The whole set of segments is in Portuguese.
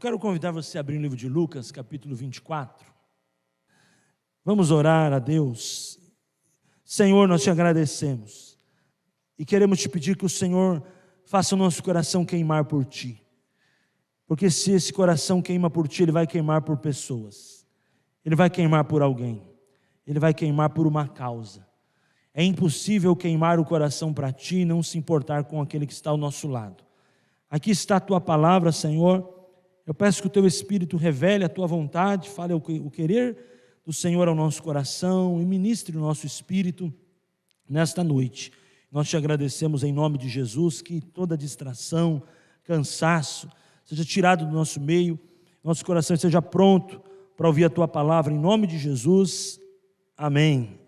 quero convidar você a abrir o livro de Lucas, capítulo 24. Vamos orar a Deus. Senhor, nós te agradecemos e queremos te pedir que o Senhor faça o nosso coração queimar por Ti. Porque se esse coração queima por Ti, ele vai queimar por pessoas. Ele vai queimar por alguém. Ele vai queimar por uma causa. É impossível queimar o coração para Ti e não se importar com aquele que está ao nosso lado. Aqui está a Tua palavra, Senhor. Eu peço que o Teu Espírito revele a Tua vontade, fale o querer do Senhor ao nosso coração e ministre o nosso espírito nesta noite. Nós te agradecemos em nome de Jesus, que toda distração, cansaço seja tirado do nosso meio, nosso coração esteja pronto para ouvir a Tua palavra, em nome de Jesus, amém.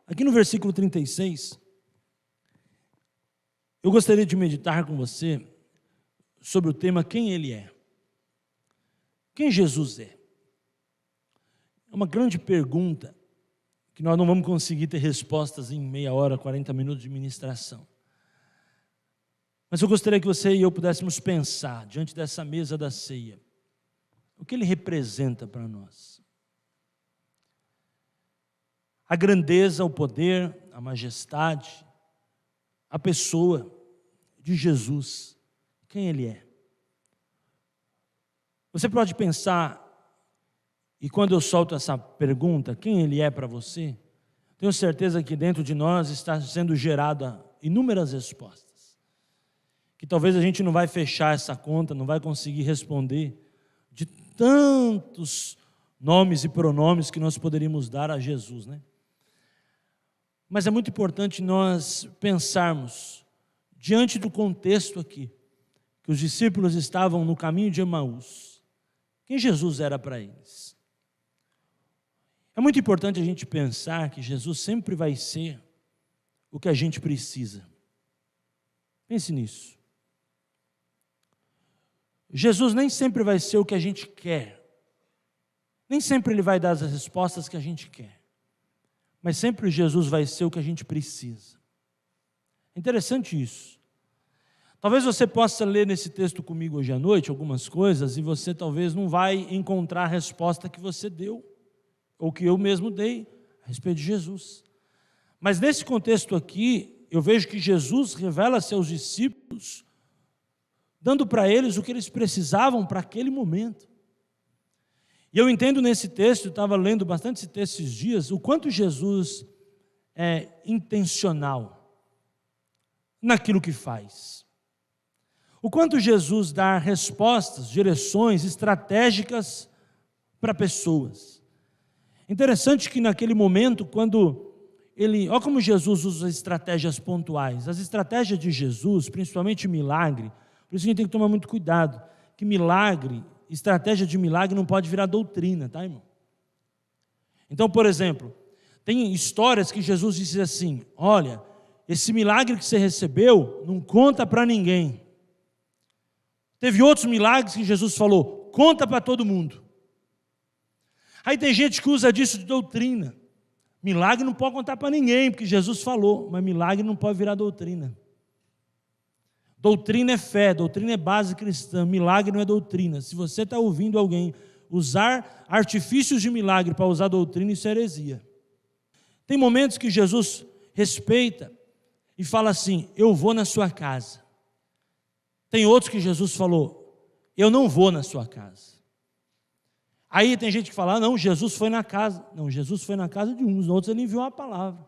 Aqui no versículo 36, eu gostaria de meditar com você sobre o tema quem Ele é. Quem Jesus é? É uma grande pergunta que nós não vamos conseguir ter respostas em meia hora, 40 minutos de ministração. Mas eu gostaria que você e eu pudéssemos pensar diante dessa mesa da ceia, o que Ele representa para nós. A grandeza, o poder, a majestade, a pessoa de Jesus, quem Ele é. Você pode pensar, e quando eu solto essa pergunta, quem Ele é para você, tenho certeza que dentro de nós está sendo gerada inúmeras respostas, que talvez a gente não vai fechar essa conta, não vai conseguir responder, de tantos nomes e pronomes que nós poderíamos dar a Jesus, né? Mas é muito importante nós pensarmos, diante do contexto aqui, que os discípulos estavam no caminho de Emaús, quem Jesus era para eles. É muito importante a gente pensar que Jesus sempre vai ser o que a gente precisa. Pense nisso. Jesus nem sempre vai ser o que a gente quer. Nem sempre Ele vai dar as respostas que a gente quer. Mas sempre Jesus vai ser o que a gente precisa. É interessante isso. Talvez você possa ler nesse texto comigo hoje à noite algumas coisas e você talvez não vai encontrar a resposta que você deu, ou que eu mesmo dei a respeito de Jesus. Mas nesse contexto aqui, eu vejo que Jesus revela a seus discípulos, dando para eles o que eles precisavam para aquele momento. E eu entendo nesse texto, eu estava lendo bastante esse texto esses dias, o quanto Jesus é intencional naquilo que faz. O quanto Jesus dá respostas, direções estratégicas para pessoas. Interessante que naquele momento, quando olha como Jesus usa estratégias pontuais. As estratégias de Jesus, principalmente milagre, por isso a gente tem que tomar muito cuidado, que estratégia de milagre não pode virar doutrina, tá, irmão? Então, por exemplo, tem histórias que Jesus diz assim, olha, esse milagre que você recebeu, não conta para ninguém. Teve outros milagres que Jesus falou, conta para todo mundo. Aí tem gente que usa disso de doutrina. Milagre não pode contar para ninguém, porque Jesus falou, mas milagre não pode virar doutrina. Doutrina é fé, doutrina é base cristã, milagre não é doutrina. Se você está ouvindo alguém usar artifícios de milagre para usar doutrina, isso é heresia. Tem momentos que Jesus respeita e fala assim, eu vou na sua casa. Tem outros que Jesus falou, eu não vou na sua casa. Aí tem gente que fala, não, Jesus foi na casa. Não, Jesus foi na casa de uns, outros ele enviou a palavra.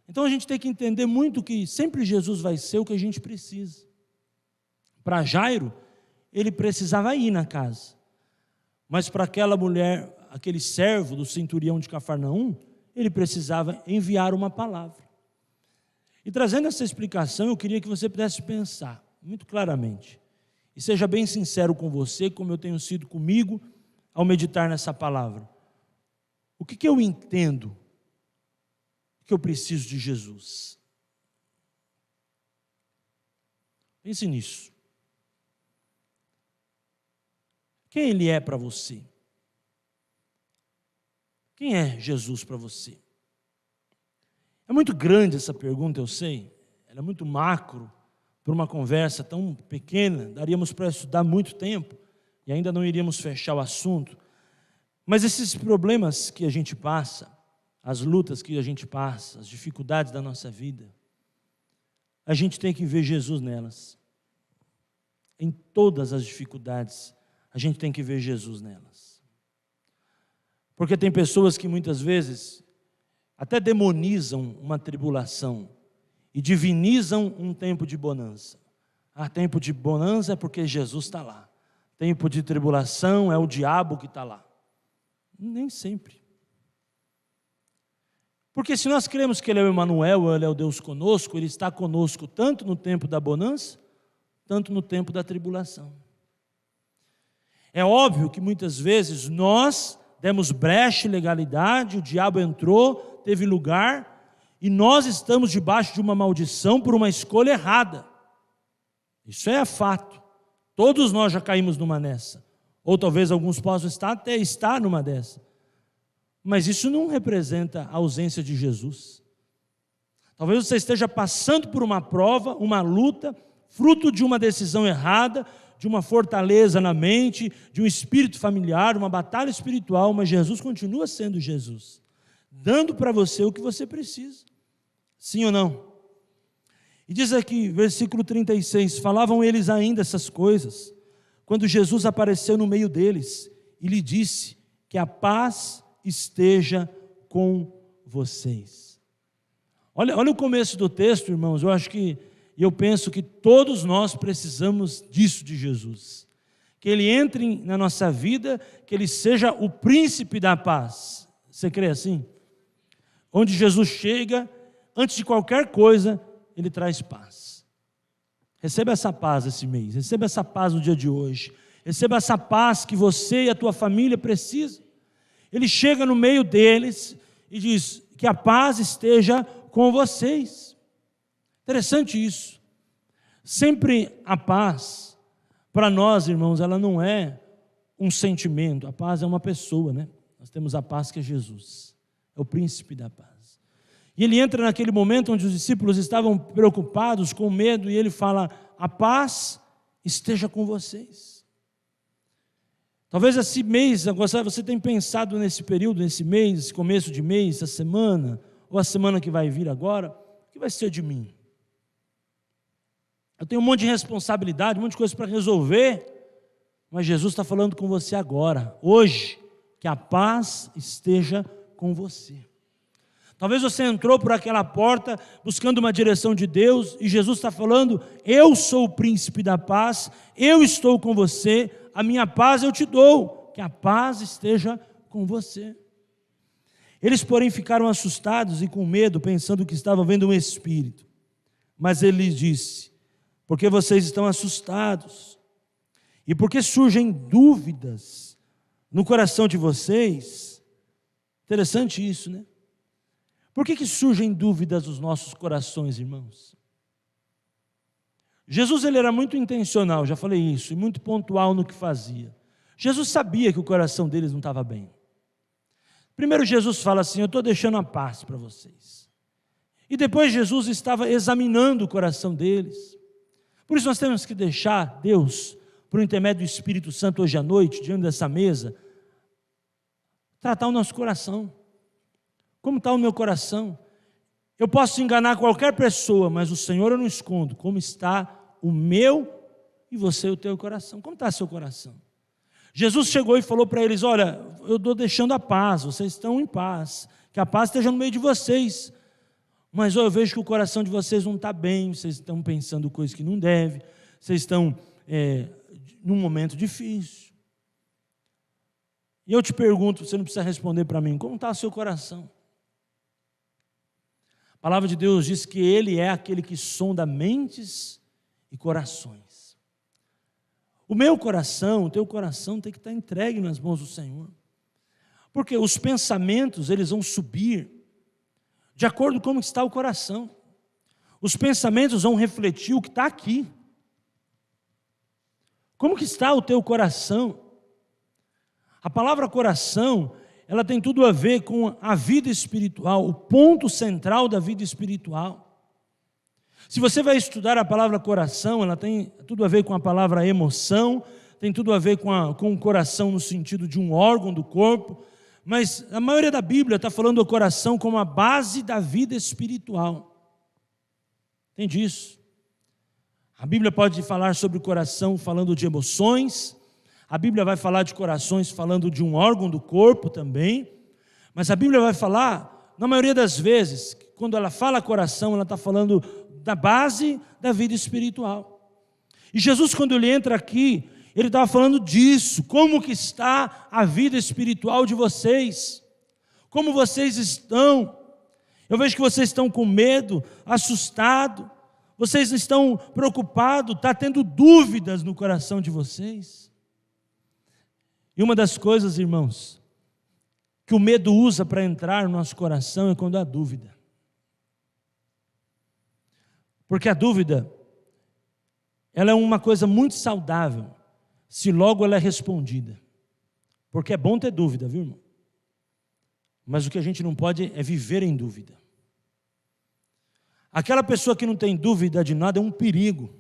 Então a gente tem que entender muito que sempre Jesus vai ser o que a gente precisa. Para Jairo, ele precisava ir na casa. Mas para aquela mulher, aquele servo do centurião de Cafarnaum, ele precisava enviar uma palavra. E trazendo essa explicação, eu queria que você pudesse pensar muito claramente. E seja bem sincero com você, como eu tenho sido comigo, ao meditar nessa palavra. O que eu entendo que eu preciso de Jesus? Pense nisso. Quem Ele é para você? Quem é Jesus para você? É muito grande essa pergunta, eu sei. Ela é muito macro, por uma conversa tão pequena, daríamos para estudar muito tempo e ainda não iríamos fechar o assunto. Mas esses problemas que a gente passa, as lutas que a gente passa, as dificuldades da nossa vida, a gente tem que ver Jesus nelas. Em todas as dificuldades, a gente tem que ver Jesus nelas. Porque tem pessoas que muitas vezes até demonizam uma tribulação e divinizam um tempo de bonança. Tempo de bonança é porque Jesus está lá. Tempo de tribulação é o diabo que está lá. Nem sempre. Porque se nós cremos que Ele é o Emanuel, Ele é o Deus conosco, Ele está conosco tanto no tempo da bonança, tanto no tempo da tribulação. É óbvio que muitas vezes nós demos brecha e legalidade, o diabo entrou, teve lugar, e nós estamos debaixo de uma maldição por uma escolha errada. Isso é fato. Todos nós já caímos numa dessa. Ou talvez alguns possam até estar numa dessa. Mas isso não representa a ausência de Jesus. Talvez você esteja passando por uma prova, uma luta, fruto de uma decisão errada, de uma fortaleza na mente, de um espírito familiar, uma batalha espiritual, mas Jesus continua sendo Jesus, dando para você o que você precisa. Sim ou não? E diz aqui, versículo 36, falavam eles ainda essas coisas, quando Jesus apareceu no meio deles e lhe disse que a paz esteja com vocês. Olha o começo do texto, irmãos, eu penso que todos nós precisamos disso de Jesus. Que Ele entre na nossa vida, que Ele seja o príncipe da paz. Você crê assim? Onde Jesus chega, antes de qualquer coisa, Ele traz paz. Receba essa paz esse mês, receba essa paz no dia de hoje, receba essa paz que você e a tua família precisam. Ele chega no meio deles e diz que a paz esteja com vocês. Interessante isso. Sempre a paz, para nós, irmãos, ela não é um sentimento, a paz é uma pessoa, né? Nós temos a paz que é Jesus, é o príncipe da paz. E ele entra naquele momento onde os discípulos estavam preocupados, com medo, e ele fala, a paz esteja com vocês. Talvez esse mês, agora você tenha pensado nesse período, nesse mês, esse começo de mês, essa semana, ou a semana que vai vir agora, o que vai ser de mim? Eu tenho um monte de responsabilidade, um monte de coisa para resolver, mas Jesus está falando com você agora, hoje, que a paz esteja com você. Talvez você entrou por aquela porta buscando uma direção de Deus e Jesus está falando, eu sou o príncipe da paz, eu estou com você, a minha paz eu te dou, que a paz esteja com você. Eles, porém, ficaram assustados e com medo, pensando que estavam vendo um espírito. Mas ele lhes disse, porque vocês estão assustados e porque surgem dúvidas no coração de vocês. Interessante isso, né? Por que surgem dúvidas nos nossos corações, irmãos? Jesus ele era muito intencional, já falei isso, e muito pontual no que fazia. Jesus sabia que o coração deles não estava bem. Primeiro Jesus fala assim, eu estou deixando a paz para vocês. E depois Jesus estava examinando o coração deles. Por isso nós temos que deixar Deus, por intermédio do Espírito Santo hoje à noite, diante dessa mesa, tratar o nosso coração. Como está o meu coração? Eu posso enganar qualquer pessoa, mas o Senhor eu não escondo. Como está o meu e você o teu coração? Como está seu coração? Jesus chegou e falou para eles, olha, eu estou deixando a paz, vocês estão em paz, que a paz esteja no meio de vocês. Mas eu vejo que o coração de vocês não está bem, vocês estão pensando coisas que não devem, vocês estão num momento difícil. E eu te pergunto, você não precisa responder para mim, como está o seu coração? A palavra de Deus diz que Ele é aquele que sonda mentes e corações. O meu coração, o teu coração tem que estar entregue nas mãos do Senhor. Porque os pensamentos, eles vão subir de acordo com como está o coração. Os pensamentos vão refletir o que está aqui. Como que está o teu coração? A palavra coração, ela tem tudo a ver com a vida espiritual, o ponto central da vida espiritual. Se você vai estudar a palavra coração, ela tem tudo a ver com a palavra emoção, tem tudo a ver com o coração no sentido de um órgão do corpo, mas a maioria da Bíblia está falando do coração como a base da vida espiritual. Entende isso? A Bíblia pode falar sobre o coração falando de emoções, a Bíblia vai falar de corações falando de um órgão do corpo também, mas a Bíblia vai falar, na maioria das vezes, quando ela fala coração, ela está falando da base da vida espiritual. E Jesus, quando ele entra aqui, ele estava falando disso, como que está a vida espiritual de vocês, como vocês estão. Eu vejo que vocês estão com medo, assustados, vocês estão preocupados, está tendo dúvidas no coração de vocês. E uma das coisas, irmãos, que o medo usa para entrar no nosso coração é quando há dúvida. Porque a dúvida, ela é uma coisa muito saudável, se logo ela é respondida. Porque é bom ter dúvida, viu, irmão? Mas o que a gente não pode é viver em dúvida. Aquela pessoa que não tem dúvida de nada é um perigo.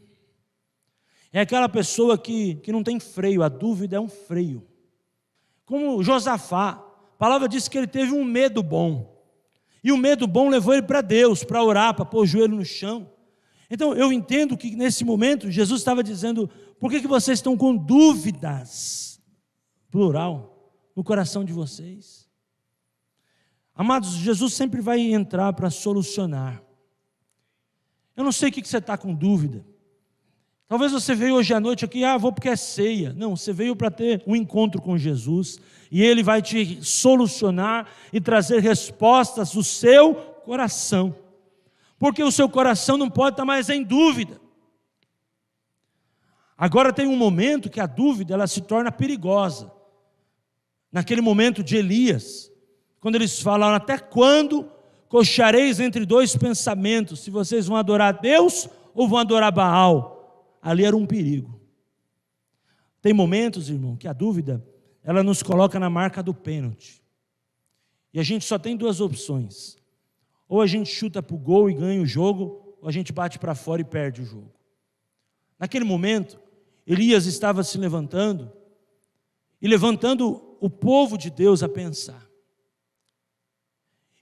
É aquela pessoa que não tem freio, a dúvida é um freio. Como Josafá, a palavra diz que ele teve um medo bom. E o medo bom levou ele para Deus, para orar, para pôr o joelho no chão. Então eu entendo que nesse momento Jesus estava dizendo, por que vocês estão com dúvidas, plural, no coração de vocês? Amados, Jesus sempre vai entrar para solucionar. Eu não sei o que você está com dúvida. Talvez você veio hoje à noite aqui, vou porque é ceia. Não, você veio para ter um encontro com Jesus, e Ele vai te solucionar e trazer respostas do seu coração. Porque o seu coração não pode estar mais em dúvida. Agora tem um momento que a dúvida ela se torna perigosa. Naquele momento de Elias, quando eles falaram, até quando cocheareis entre dois pensamentos, se vocês vão adorar a Deus ou vão adorar Baal? Ali era um perigo. Tem momentos, irmão, que a dúvida, ela nos coloca na marca do pênalti. E a gente só tem duas opções. Ou a gente chuta para o gol e ganha o jogo, ou a gente bate para fora e perde o jogo. Naquele momento, Elias estava se levantando, e levantando o povo de Deus a pensar.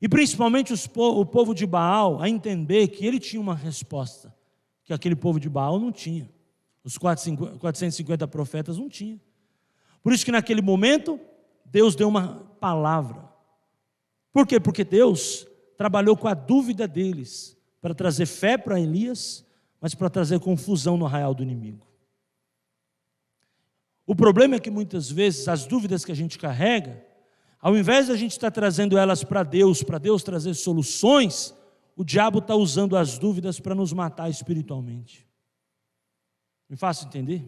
E principalmente o povo de Baal a entender que ele tinha uma resposta, que aquele povo de Baal não tinha. Os 450 profetas não tinham. Por isso que naquele momento, Deus deu uma palavra. Por quê? Porque Deus trabalhou com a dúvida deles, para trazer fé para Elias, mas para trazer confusão no arraial do inimigo. O problema é que muitas vezes as dúvidas que a gente carrega, ao invés de a gente estar trazendo elas para Deus trazer soluções, o diabo está usando as dúvidas para nos matar espiritualmente. Me faço entender?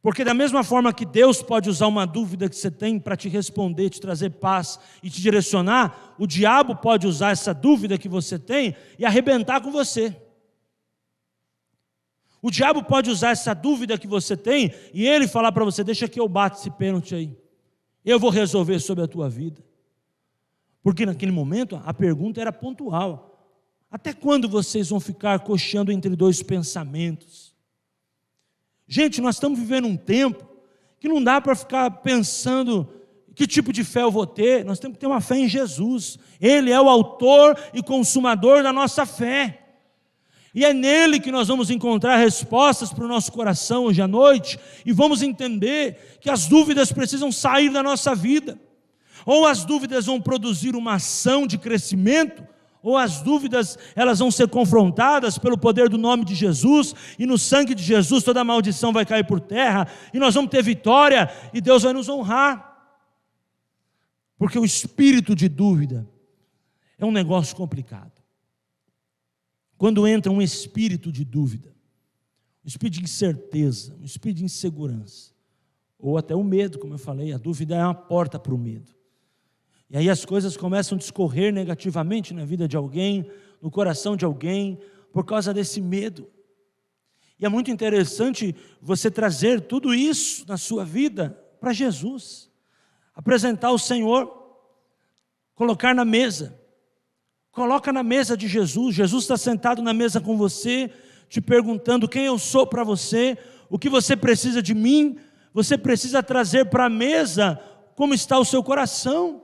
Porque da mesma forma que Deus pode usar uma dúvida que você tem para te responder, te trazer paz e te direcionar, o diabo pode usar essa dúvida que você tem e arrebentar com você. O diabo pode usar essa dúvida que você tem e ele falar para você, deixa que eu bato esse pênalti aí. Eu vou resolver sobre a tua vida. Porque naquele momento a pergunta era pontual. Até quando vocês vão ficar cocheando entre dois pensamentos? Gente, nós estamos vivendo um tempo que não dá para ficar pensando que tipo de fé eu vou ter. Nós temos que ter uma fé em Jesus. Ele é o autor e consumador da nossa fé. E é nele que nós vamos encontrar respostas para o nosso coração hoje à noite. E vamos entender que as dúvidas precisam sair da nossa vida. Ou as dúvidas vão produzir uma ação de crescimento, ou as dúvidas elas vão ser confrontadas pelo poder do nome de Jesus, e no sangue de Jesus toda maldição vai cair por terra, e nós vamos ter vitória, e Deus vai nos honrar. Porque o espírito de dúvida é um negócio complicado. Quando entra um espírito de dúvida, um espírito de incerteza, um espírito de insegurança, ou até o medo, como eu falei, a dúvida é uma porta para o medo. E aí as coisas começam a discorrer negativamente na vida de alguém, no coração de alguém, por causa desse medo. E é muito interessante você trazer tudo isso na sua vida para Jesus. Apresentar o Senhor, colocar na mesa, Coloca na mesa de Jesus. Jesus está sentado na mesa com você, te perguntando quem eu sou para você, o que você precisa de mim. Você precisa trazer para a mesa como está o seu coração.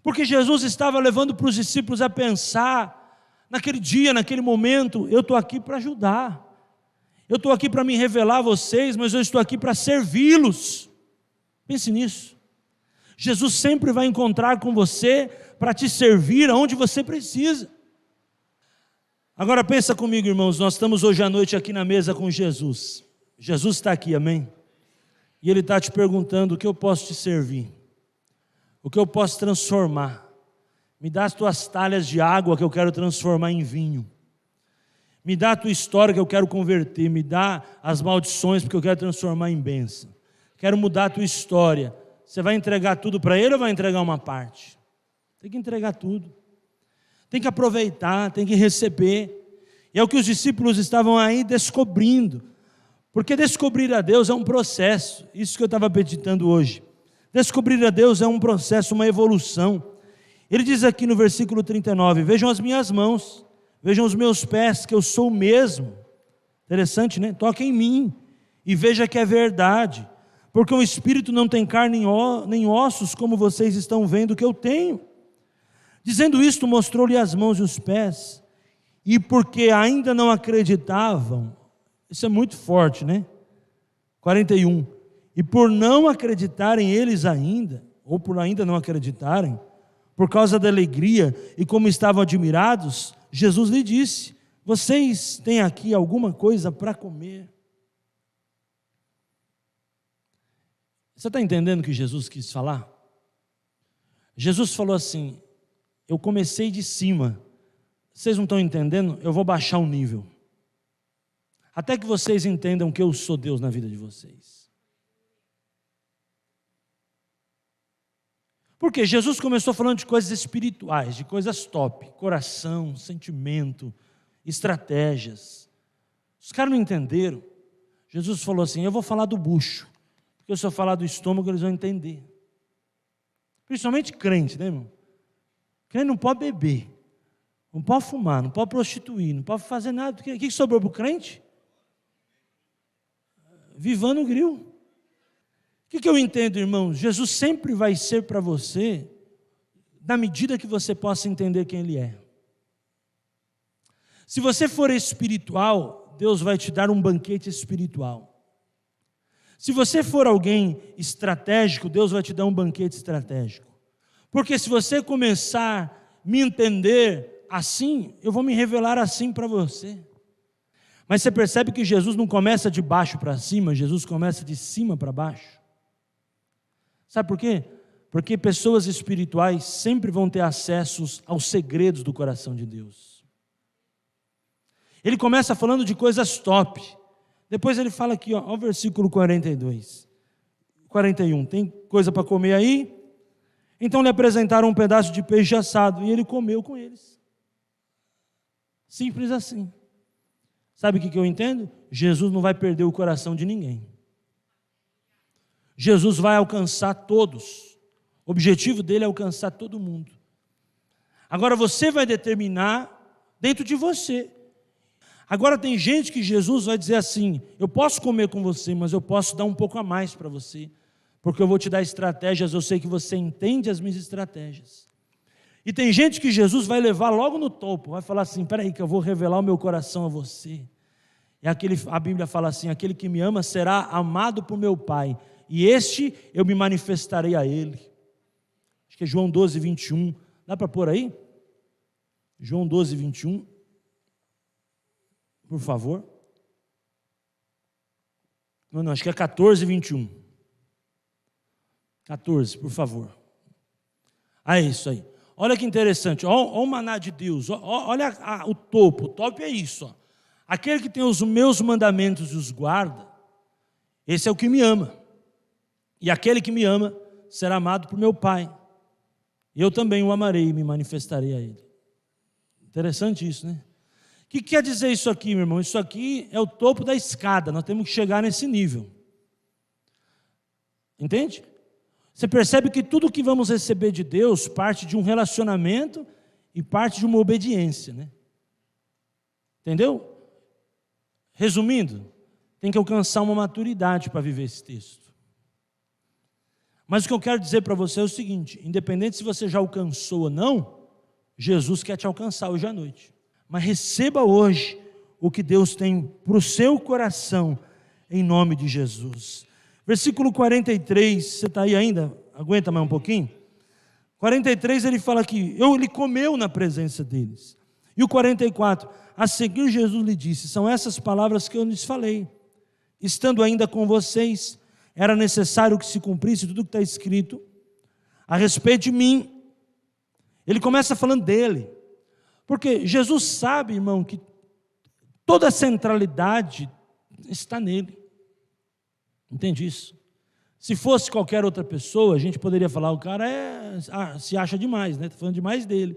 Porque Jesus estava levando para os discípulos a pensar, naquele dia, naquele momento, eu estou aqui para ajudar. Eu estou aqui para me revelar a vocês, mas eu estou aqui para servi-los. Pense nisso. Jesus sempre vai encontrar com você para te servir aonde você precisa. Agora pensa comigo, irmãos, nós estamos hoje à noite aqui na mesa com Jesus. Jesus está aqui, amém? E Ele está te perguntando o que eu posso te servir, o que eu posso transformar. Me dá as tuas talhas de água que eu quero transformar em vinho. Me dá a tua história que eu quero converter. Me dá as maldições porque eu quero transformar em bênção. Quero mudar a tua história. Você vai entregar tudo para Ele ou vai entregar uma parte? Tem que entregar tudo. Tem que aproveitar, tem que receber. E é o que os discípulos estavam aí descobrindo. Porque descobrir a Deus é um processo. Isso que eu estava meditando hoje. Descobrir a Deus é um processo, uma evolução. Ele diz aqui no versículo 39, vejam as minhas mãos, vejam os meus pés, que eu sou o mesmo. Interessante, né? Toca em mim e veja que é verdade. Porque o Espírito não tem carne nem ossos, como vocês estão vendo que eu tenho. Dizendo isto, mostrou-lhe as mãos e os pés. E porque ainda não acreditavam, isso é muito forte, né? 41. E por não acreditarem eles ainda, ou por ainda não acreditarem, por causa da alegria e como estavam admirados, Jesus lhe disse, vocês têm aqui alguma coisa para comer? Você está entendendo o que Jesus quis falar? Jesus falou assim, eu comecei de cima, vocês não estão entendendo? Eu vou baixar o nível, até que vocês entendam que eu sou Deus na vida de vocês. Porque Jesus começou falando de coisas espirituais, de coisas top, coração, sentimento, estratégias. Os caras não entenderam. Jesus falou assim, eu vou falar do bucho, porque se eu falar do estômago eles vão entender. Principalmente crente, né, irmão? Crente não pode beber, não pode fumar, não pode prostituir, não pode fazer nada. O que sobrou para o crente? Vivando o grill. O que eu entendo, irmão? Jesus sempre vai ser para você, na medida que você possa entender quem Ele é. Se você for espiritual, Deus vai te dar um banquete espiritual. Se você for alguém estratégico, Deus vai te dar um banquete estratégico. Porque se você começar a me entender assim, eu vou me revelar assim para você. Mas você percebe que Jesus não começa de baixo para cima, Jesus começa de cima para baixo. Sabe por quê? Porque pessoas espirituais sempre vão ter acesso aos segredos do coração de Deus. Ele começa falando de coisas top. Depois ele fala aqui, ó, o versículo 42. 41, tem coisa para comer aí? Então lhe apresentaram um pedaço de peixe assado e ele comeu com eles. Simples assim. Sabe o que eu entendo? Jesus não vai perder o coração de ninguém. Jesus vai alcançar todos. O objetivo dele é alcançar todo mundo. Agora você vai determinar dentro de você. Agora tem gente que Jesus vai dizer assim, eu posso comer com você, mas eu posso dar um pouco a mais para você, porque eu vou te dar estratégias, eu sei que você entende as minhas estratégias. E tem gente que Jesus vai levar logo no topo, vai falar assim, espera aí que eu vou revelar o meu coração a você. E a Bíblia fala assim, aquele que me ama será amado por meu Pai, e este eu me manifestarei a ele. Acho que é João 12, 21. Dá para pôr aí? João 12, 21. Por favor. Não, acho que é 14, 21. 14, por favor. Ah, é isso aí. Olha que interessante. Olha o maná de Deus. Olha o topo. O topo é isso. Ó. Aquele que tem os meus mandamentos e os guarda, esse é o que me ama. E aquele que me ama será amado por meu Pai. E eu também o amarei e me manifestarei a ele. Interessante isso, né? O que quer dizer isso aqui, meu irmão? Isso aqui é o topo da escada. Nós temos que chegar nesse nível. Entende? Você percebe que tudo que vamos receber de Deus parte de um relacionamento e parte de uma obediência, né? Entendeu? Resumindo, tem que alcançar uma maturidade para viver esse texto. Mas o que eu quero dizer para você é o seguinte: independente se você já alcançou ou não, Jesus quer te alcançar hoje à noite. Mas receba hoje o que Deus tem para o seu coração, em nome de Jesus. Versículo 43, você está aí ainda? Aguenta mais um pouquinho? 43 ele fala que ele comeu na presença deles. E o 44, a seguir Jesus lhe disse: são essas palavras que eu lhes falei. Estando ainda com vocês, era necessário que se cumprisse tudo o que está escrito a respeito de mim. Ele começa falando dele, porque Jesus sabe, irmão, que toda a centralidade está nele. Entende isso? Se fosse qualquer outra pessoa, a gente poderia falar: o cara se acha demais, né? Está falando demais dele.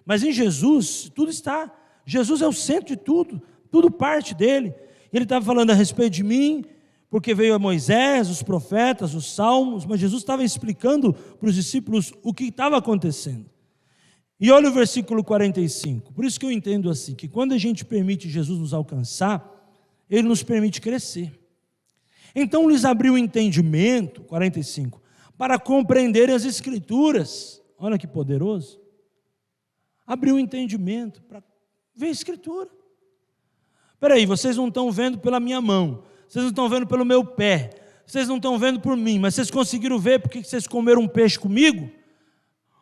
Mas em Jesus, tudo está. Jesus é o centro de tudo, tudo parte dele. Ele estava falando a respeito de mim, porque veio a Moisés, os profetas, os salmos, mas Jesus estava explicando para os discípulos o que estava acontecendo. E olha o versículo 45, por isso que eu entendo assim, que quando a gente permite Jesus nos alcançar, Ele nos permite crescer. Então lhes abriu o entendimento, 45, para compreenderem as Escrituras. Olha que poderoso. Abriu o entendimento para ver a Escritura. Espera aí, vocês não estão vendo pela minha mão, vocês não estão vendo pelo meu pé, vocês não estão vendo por mim, mas vocês conseguiram ver porque vocês comeram um peixe comigo?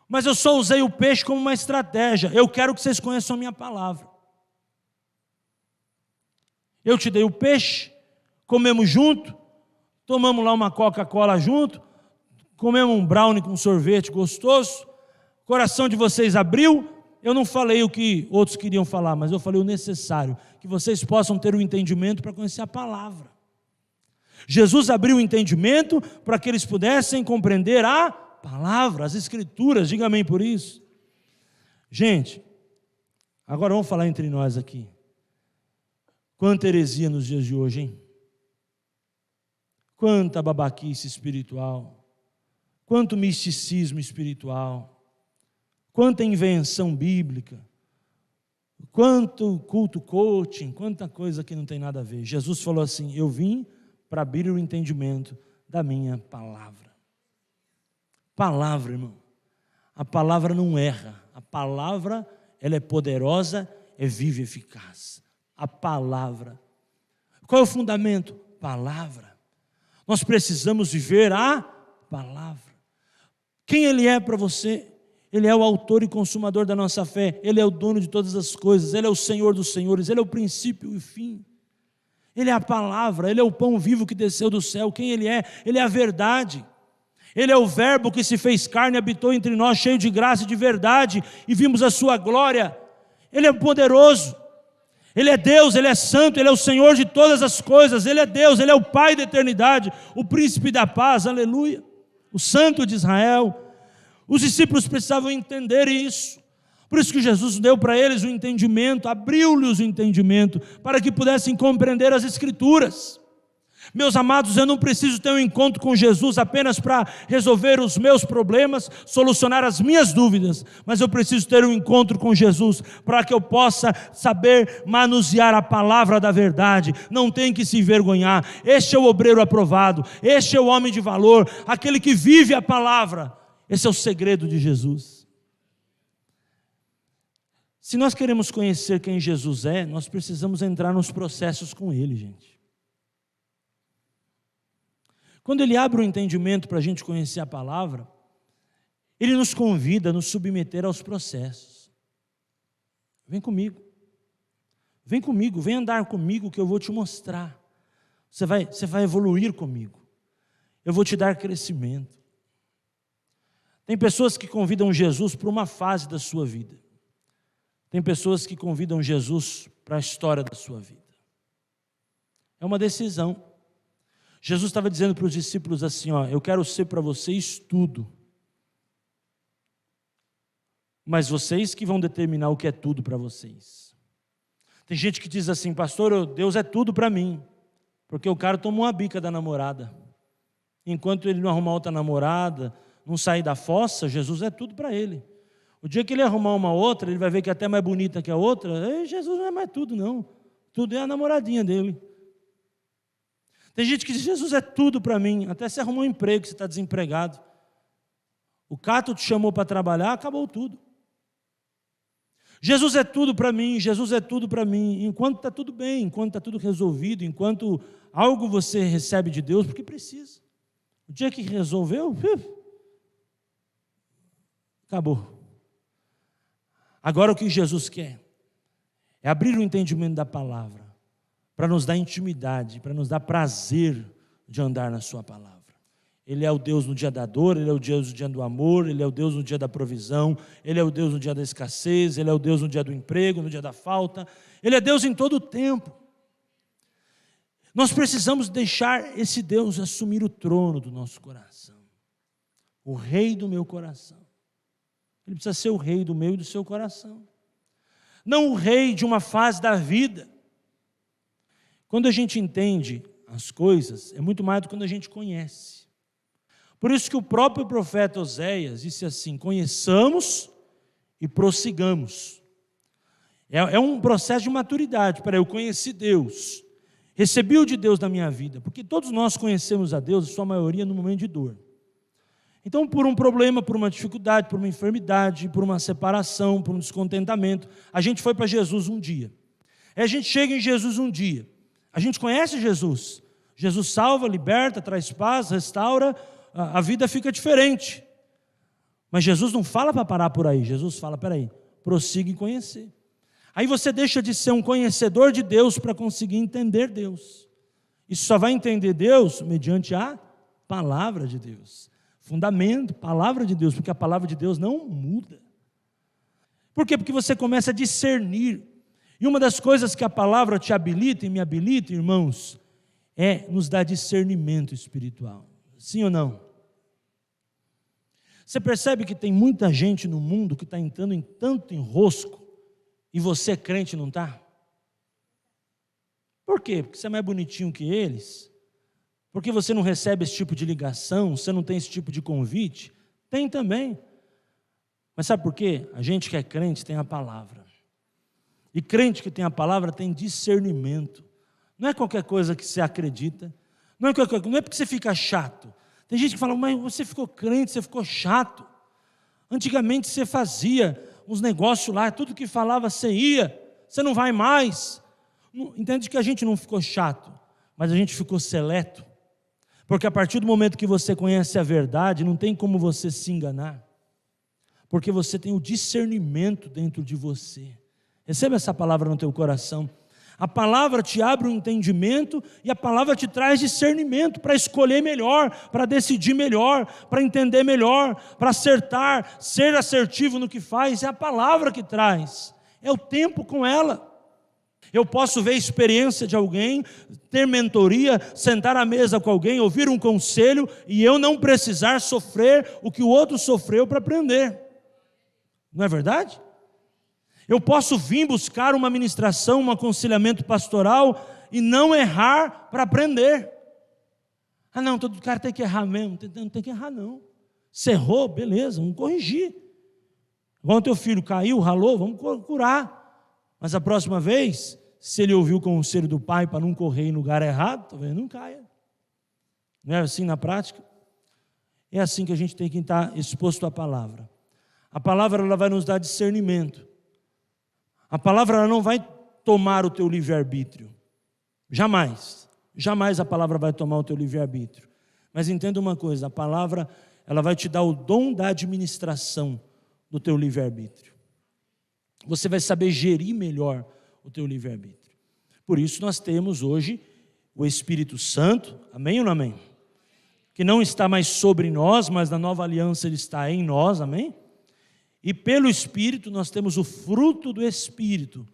Mas eu só usei o peixe como uma estratégia. Eu quero que vocês conheçam a minha palavra. Eu te dei o peixe, comemos junto, tomamos lá uma Coca-Cola junto, comemos um brownie com sorvete gostoso, o coração de vocês abriu. Eu não falei o que outros queriam falar, mas eu falei o necessário, que vocês possam ter o entendimento para conhecer a palavra. Jesus abriu o entendimento para que eles pudessem compreender a palavra, as Escrituras. Diga amém por isso. Gente, agora vamos falar entre nós aqui. Quanta heresia nos dias de hoje, hein? Quanta babaquice espiritual, quanto misticismo espiritual, quanta invenção bíblica, quanto culto coaching, quanta coisa que não tem nada a ver. Jesus falou assim: eu vim para abrir o entendimento da minha palavra. Palavra, irmão, a palavra não erra, a palavra ela é poderosa, é viva e eficaz. A palavra, qual é o fundamento? Palavra. Nós precisamos viver a palavra. Quem Ele é para você? Ele é o autor e consumador da nossa fé, Ele é o dono de todas as coisas, Ele é o Senhor dos senhores, Ele é o princípio e o fim. Ele é a palavra, Ele é o pão vivo que desceu do céu. Quem Ele é? Ele é a verdade. Ele é o verbo que se fez carne e habitou entre nós, cheio de graça e de verdade, e vimos a sua glória. Ele é poderoso, Ele é Deus, Ele é santo, Ele é o Senhor de todas as coisas, Ele é Deus, Ele é o Pai da eternidade, o príncipe da paz, aleluia, o santo de Israel. Os discípulos precisavam entender isso, por isso que Jesus deu para eles o entendimento, abriu-lhes o entendimento, para que pudessem compreender as Escrituras. Meus amados, eu não preciso ter um encontro com Jesus apenas para resolver os meus problemas, solucionar as minhas dúvidas, mas eu preciso ter um encontro com Jesus para que eu possa saber manusear a palavra da verdade. Não tem que se envergonhar. Este é o obreiro aprovado, este é o homem de valor, aquele que vive a palavra. Esse é o segredo de Jesus. Se nós queremos conhecer quem Jesus é, nós precisamos entrar nos processos com Ele, gente. Quando Ele abre o entendimento para a gente conhecer a palavra, Ele nos convida a nos submeter aos processos. Vem comigo, vem andar comigo que eu vou te mostrar. Você vai evoluir comigo, eu vou te dar crescimento. Tem pessoas que convidam Jesus para uma fase da sua vida. Tem pessoas que convidam Jesus para a história da sua vida. É uma decisão. Jesus estava dizendo para os discípulos assim, eu quero ser para vocês tudo. Mas vocês que vão determinar o que é tudo para vocês. Tem gente que diz assim: pastor, Deus é tudo para mim. Porque o cara tomou uma bica da namorada. Enquanto ele não arrumar outra namorada, não sair da fossa, Jesus é tudo para ele. O dia que ele arrumar uma outra, ele vai ver que é até mais bonita que a outra. Jesus não é mais tudo, não. Tudo é a namoradinha dele. Tem gente que diz, Jesus é tudo para mim. Até você arrumou um emprego, você está desempregado. O Cato te chamou para trabalhar, acabou tudo. Jesus é tudo para mim, Jesus é tudo para mim. Enquanto está tudo bem, enquanto está tudo resolvido, enquanto algo você recebe de Deus, porque precisa. O dia que resolveu, acabou. Agora o que Jesus quer é abrir o entendimento da palavra, para nos dar intimidade, para nos dar prazer de andar na sua palavra. Ele é o Deus no dia da dor, Ele é o Deus no dia do amor, Ele é o Deus no dia da provisão, Ele é o Deus no dia da escassez, Ele é o Deus no dia do emprego, no dia da falta, Ele é Deus em todo o tempo. Nós precisamos deixar esse Deus assumir o trono do nosso coração, o rei do meu coração. Ele precisa ser o rei do meu e do seu coração, não o rei de uma fase da vida. Quando a gente entende as coisas, é muito mais do que quando a gente conhece. Por isso que o próprio profeta Oséias disse assim: conheçamos e prossigamos. É um processo de maturidade. Eu conheci Deus, recebi o de Deus na minha vida, porque todos nós conhecemos a Deus, a sua maioria no momento de dor. Então, por um problema, por uma dificuldade, por uma enfermidade, por uma separação, por um descontentamento, a gente foi para Jesus um dia. Aí a gente chega em Jesus um dia. A gente conhece Jesus. Jesus salva, liberta, traz paz, restaura, a vida fica diferente. Mas Jesus não fala para parar por aí. Jesus fala, peraí, prossiga em conhecer. Aí você deixa de ser um conhecedor de Deus para conseguir entender Deus. E só vai entender Deus mediante a palavra de Deus. Fundamento, palavra de Deus, porque a palavra de Deus não muda. Por quê? Porque você começa a discernir. E uma das coisas que a palavra te habilita e me habilita, irmãos, é nos dar discernimento espiritual. Sim ou não? Você percebe que tem muita gente no mundo que está entrando em tanto enrosco e você crente não está? Por quê? Porque você é mais bonitinho que eles? Porque você não recebe esse tipo de ligação, você não tem esse tipo de convite? Tem também. Mas sabe por quê? A gente que é crente tem a palavra. E crente que tem a palavra tem discernimento. Não é qualquer coisa que você acredita. Não é porque você fica chato. Tem gente que fala, mas você ficou crente, você ficou chato. Antigamente você fazia uns negócios lá, tudo que falava você ia, você não vai mais. Entende que a gente não ficou chato, mas a gente ficou seleto. Porque a partir do momento que você conhece a verdade, não tem como você se enganar. Porque você tem o discernimento dentro de você. Receba essa palavra no teu coração. A palavra te abre um entendimento e a palavra te traz discernimento para escolher melhor, para decidir melhor, para entender melhor, para acertar, ser assertivo no que faz. É a palavra que traz, é o tempo com ela. Eu posso ver a experiência de alguém, ter mentoria, sentar à mesa com alguém, ouvir um conselho e eu não precisar sofrer o que o outro sofreu para aprender. Não é verdade? Eu posso vir buscar uma ministração, um aconselhamento pastoral e não errar para aprender. Ah não, todo cara tem que errar mesmo. Não tem que errar não. Se errou, beleza, vamos corrigir. Igual o teu filho caiu, ralou, vamos curar. Mas a próxima vez, se ele ouviu o conselho do pai para não correr em lugar errado, talvez não caia. Não é assim na prática? É assim que a gente tem que estar exposto à palavra. A palavra ela vai nos dar discernimento. A palavra ela não vai tomar o teu livre-arbítrio. Jamais. Jamais a palavra vai tomar o teu livre-arbítrio. Mas entenda uma coisa, a palavra ela vai te dar o dom da administração do teu livre-arbítrio. Você vai saber gerir melhor o teu livre-arbítrio. Por isso nós temos hoje o Espírito Santo, amém ou não amém? Que não está mais sobre nós, mas na nova aliança ele está em nós, amém? E pelo Espírito nós temos o fruto do Espírito,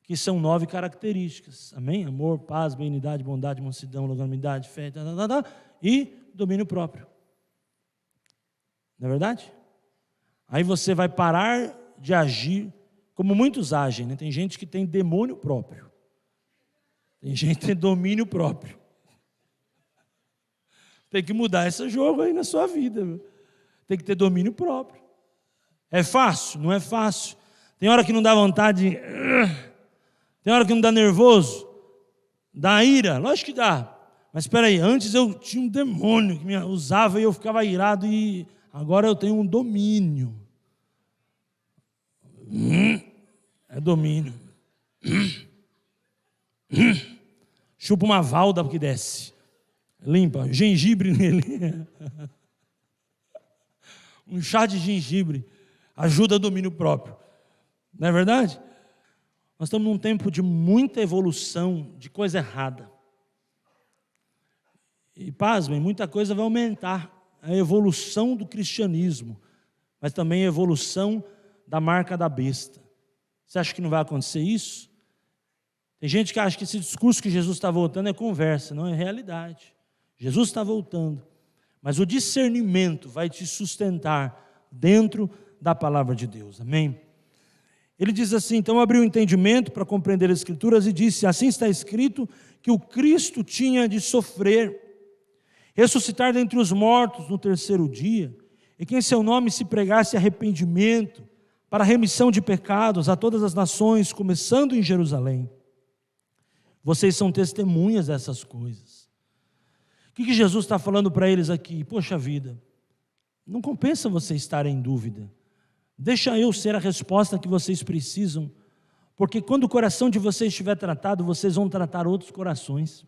que são 9 características, amém? Amor, paz, benignidade, bondade, mansidão, longanimidade, fé, e domínio próprio. Não é verdade? Aí você vai parar de agir como muitos agem, né? Tem gente que tem demônio próprio. Tem gente que tem domínio próprio. Tem que mudar esse jogo aí na sua vida. Tem que ter domínio próprio. É fácil? Não é fácil. Tem hora que não dá vontade, tem hora que não dá nervoso, dá ira, lógico que dá. Mas espera aí, antes eu tinha um demônio que me usava e eu ficava irado, e agora eu tenho um domínio. É domínio. Chupa uma valda que desce. Limpa, gengibre nele. Um chá de gengibre ajuda o domínio próprio. Não é verdade? Nós estamos num tempo de muita evolução de coisa errada. E pasmem, muita coisa vai aumentar. A evolução do cristianismo, mas também a evolução da marca da besta. Você acha que não vai acontecer isso? Tem gente que acha que esse discurso que Jesus está voltando é conversa, não é realidade. Jesus está voltando, mas o discernimento vai te sustentar dentro da palavra de Deus, amém? Ele diz assim, então abriu o entendimento para compreender as Escrituras e disse, assim está escrito que o Cristo tinha de sofrer, ressuscitar dentre os mortos no terceiro dia, e que em seu nome se pregasse arrependimento para a remissão de pecados a todas as nações, começando em Jerusalém. Vocês são testemunhas dessas coisas. O que Jesus está falando para eles aqui? Poxa vida, não compensa vocês estarem em dúvida. Deixa eu ser a resposta que vocês precisam, porque quando o coração de vocês estiver tratado, vocês vão tratar outros corações.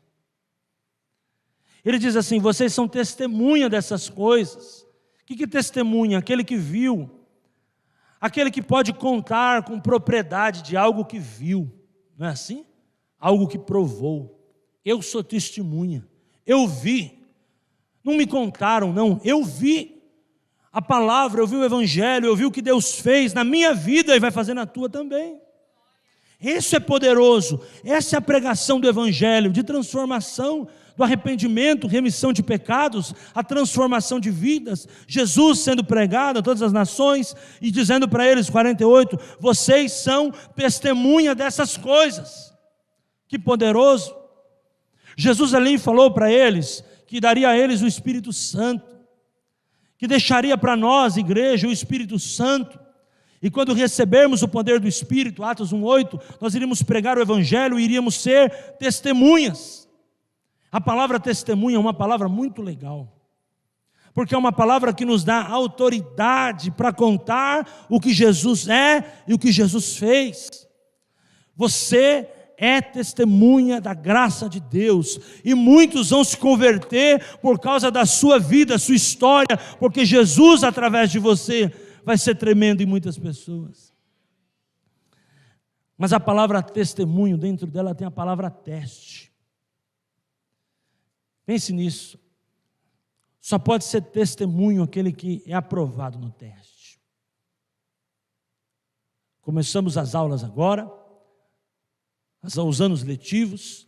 Ele diz assim, vocês são testemunha dessas coisas. O que é testemunha? Aquele que viu, aquele que pode contar com propriedade de algo que viu, não é assim? Algo que provou. Eu sou testemunha, eu vi, não me contaram não, eu vi a palavra, eu vi o evangelho, eu vi o que Deus fez na minha vida e vai fazer na tua também. Isso é poderoso, essa é a pregação do evangelho, de transformação, do arrependimento, remissão de pecados, a transformação de vidas, Jesus sendo pregado a todas as nações e dizendo para eles, 48, vocês são testemunha dessas coisas. Que poderoso! Jesus ali falou para eles que daria a eles o Espírito Santo, que deixaria para nós, igreja, o Espírito Santo, e quando recebermos o poder do Espírito, Atos 1:8, nós iríamos pregar o Evangelho e iríamos ser testemunhas. A palavra testemunha é uma palavra muito legal, porque é uma palavra que nos dá autoridade para contar o que Jesus é e o que Jesus fez. Você é testemunha da graça de Deus, e muitos vão se converter por causa da sua vida, sua história, porque Jesus através de você vai ser tremendo em muitas pessoas. Mas a palavra testemunho, dentro dela tem a palavra teste. Pense nisso. Só pode ser testemunho aquele que é aprovado no teste. Começamos as aulas agora, os anos letivos,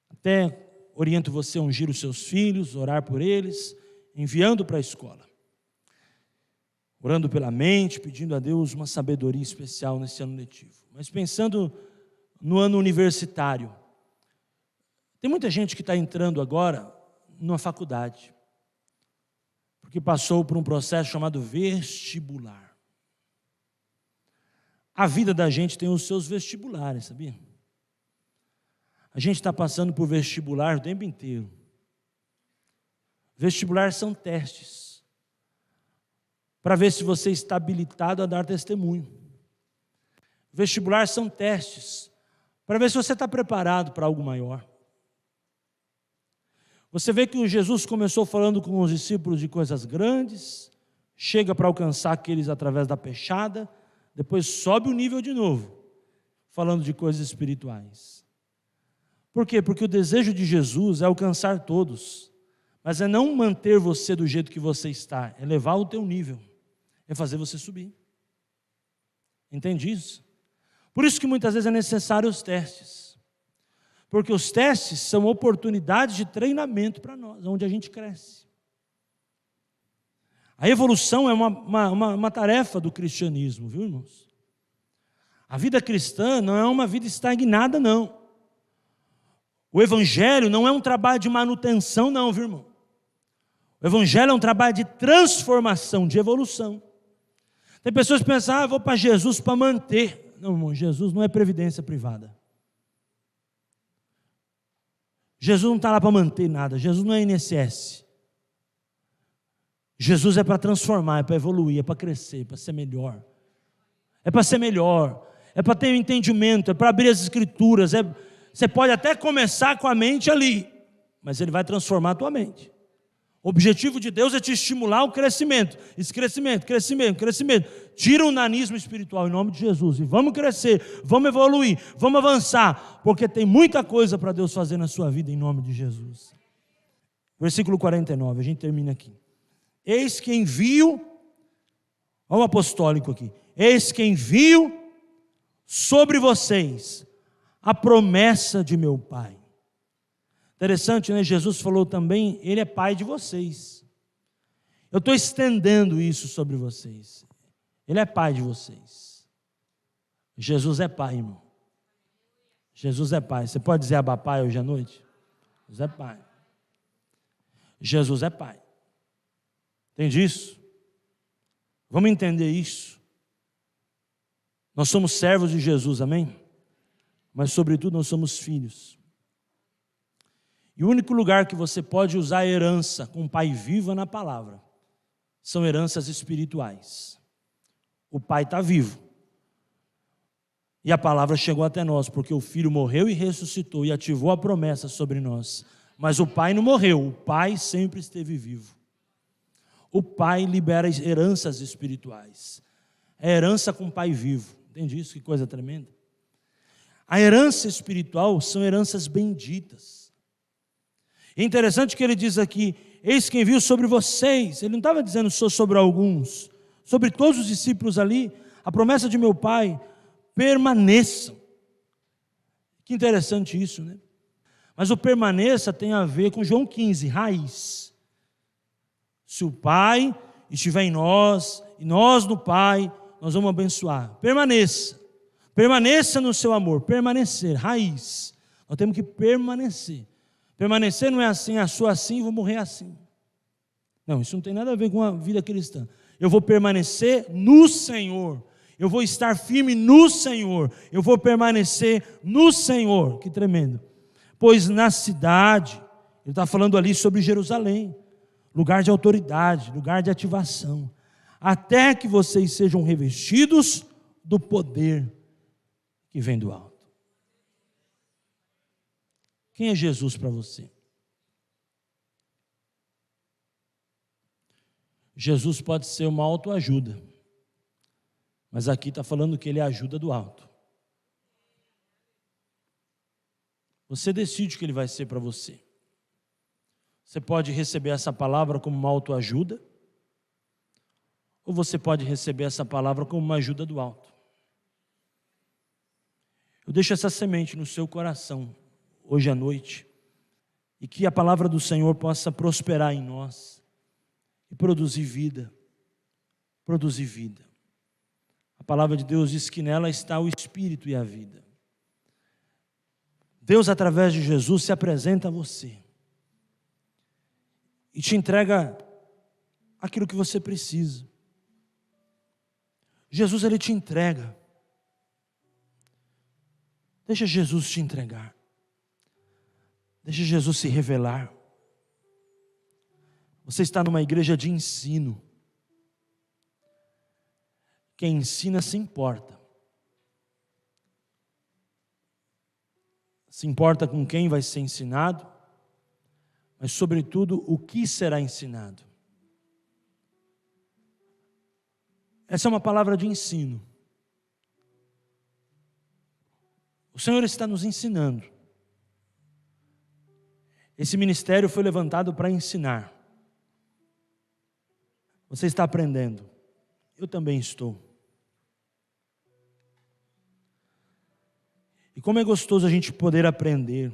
até oriento você a ungir os seus filhos, orar por eles, enviando para a escola. Orando pela mente, pedindo a Deus uma sabedoria especial nesse ano letivo. Mas pensando no ano universitário, tem muita gente que está entrando agora numa faculdade, porque passou por um processo chamado vestibular. A vida da gente tem os seus vestibulares, sabia? A gente está passando por vestibular o tempo inteiro. Vestibular são testes, para ver se você está habilitado a dar testemunho. Vestibular são testes, para ver se você está preparado para algo maior. Você vê que Jesus começou falando com os discípulos de coisas grandes, chega para alcançar aqueles através da peixada, depois sobe o nível de novo, falando de coisas espirituais. Por quê? Porque o desejo de Jesus é alcançar todos, mas é não manter você do jeito que você está, é levar o teu nível, é fazer você subir. Entende isso? Por isso que muitas vezes é necessário os testes, porque os testes são oportunidades de treinamento para nós, onde a gente cresce. A evolução é uma tarefa do cristianismo, viu, irmãos? A vida cristã não é uma vida estagnada, não. O evangelho não é um trabalho de manutenção, não, viu, irmão? O evangelho é um trabalho de transformação, de evolução. Tem pessoas que pensam, eu vou para Jesus para manter. Não, irmão, Jesus não é previdência privada. Jesus não está lá para manter nada. Jesus não é INSS. Jesus é para transformar, é para evoluir, é para crescer, é para ser melhor. É para ser melhor, é para ter um entendimento, é para abrir as escrituras. Você pode até começar com a mente ali, mas Ele vai transformar a tua mente. O objetivo de Deus é te estimular o crescimento. Esse crescimento. Tira o nanismo espiritual em nome de Jesus. E vamos crescer, vamos evoluir, vamos avançar. Porque tem muita coisa para Deus fazer na sua vida em nome de Jesus. Versículo 49, a gente termina aqui. Eis que envio, olha o apostólico aqui. Eis que envio sobre vocês a promessa de meu Pai. Interessante, né? Jesus falou também, Ele é Pai de vocês. Eu estou estendendo isso sobre vocês. Ele é Pai de vocês. Jesus é Pai, irmão. Jesus é Pai. Você pode dizer Abba Pai hoje à noite? Jesus é Pai. Jesus é Pai. Entende isso? Vamos entender isso. Nós somos servos de Jesus, amém? Mas sobretudo nós somos filhos. E o único lugar que você pode usar a herança com o Pai vivo é na palavra. São heranças espirituais. O Pai está vivo. E a palavra chegou até nós, porque o Filho morreu e ressuscitou e ativou a promessa sobre nós. Mas o Pai não morreu, o Pai sempre esteve vivo. O Pai libera heranças espirituais. É herança com o Pai vivo. Entende isso? Que coisa tremenda. A herança espiritual são heranças benditas. É interessante que ele diz aqui, eis que envio sobre vocês. Ele não estava dizendo só sobre alguns, sobre todos os discípulos ali. A promessa de meu Pai, permaneçam. Que interessante isso, né? Mas o permaneça tem a ver com João 15, raiz. Se o Pai estiver em nós, e nós no Pai, nós vamos abençoar. Permaneça. Permaneça no seu amor. Permanecer, raiz. Nós temos que permanecer. Permanecer não é assim, sou assim, vou morrer assim. Não, isso não tem nada a ver com a vida cristã. Eu vou permanecer no Senhor. Eu vou estar firme no Senhor. Eu vou permanecer no Senhor. Que tremendo. Pois na cidade, ele está falando ali sobre Jerusalém, lugar de autoridade, lugar de ativação, até que vocês sejam revestidos do poder que vem do alto. Quem é Jesus para você? Jesus pode ser uma autoajuda, mas aqui está falando que Ele é a ajuda do alto. Você decide o que Ele vai ser para você. Você pode receber essa palavra como uma autoajuda, ou você pode receber essa palavra como uma ajuda do alto. Eu deixo essa semente no seu coração hoje à noite, e que a palavra do Senhor possa prosperar em nós e produzir vida. Produzir vida. A palavra de Deus diz que nela está o Espírito e a vida. Deus, através de Jesus, se apresenta a você e te entrega aquilo que você precisa. Jesus, Ele te entrega. Deixa Jesus te entregar. Deixa Jesus se revelar. Você está numa igreja de ensino. Quem ensina se importa. Se importa com quem vai ser ensinado, mas sobretudo o que será ensinado. Essa é uma palavra de ensino. O Senhor está nos ensinando. Esse ministério foi levantado para ensinar. Você está aprendendo. Eu também estou. E como é gostoso a gente poder aprender.